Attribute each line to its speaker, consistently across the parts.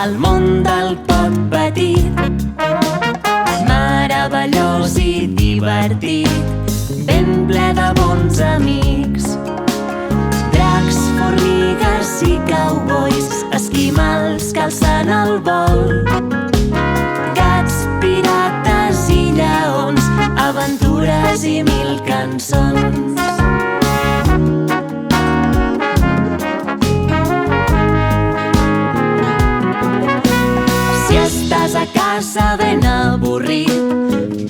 Speaker 1: El món del pot petit, meravellós i divertit, ben ple de bons amics. Dracs, formigues i cowboys, esquimals que alcen el vol, gats, pirates i lleons, aventures i mil cançons. Si estàs a casa ben avorrit,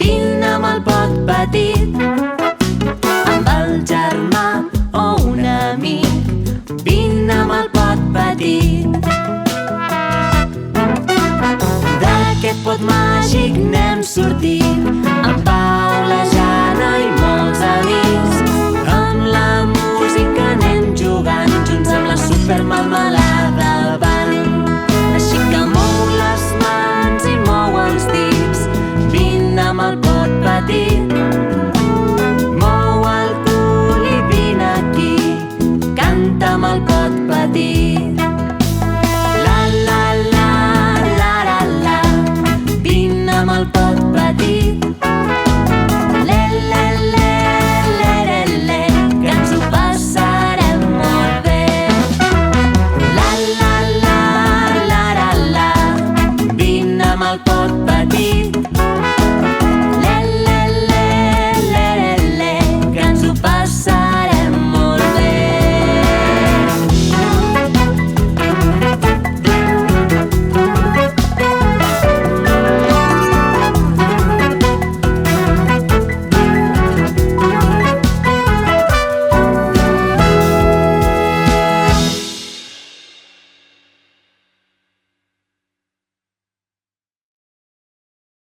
Speaker 1: vine amb el pot petit.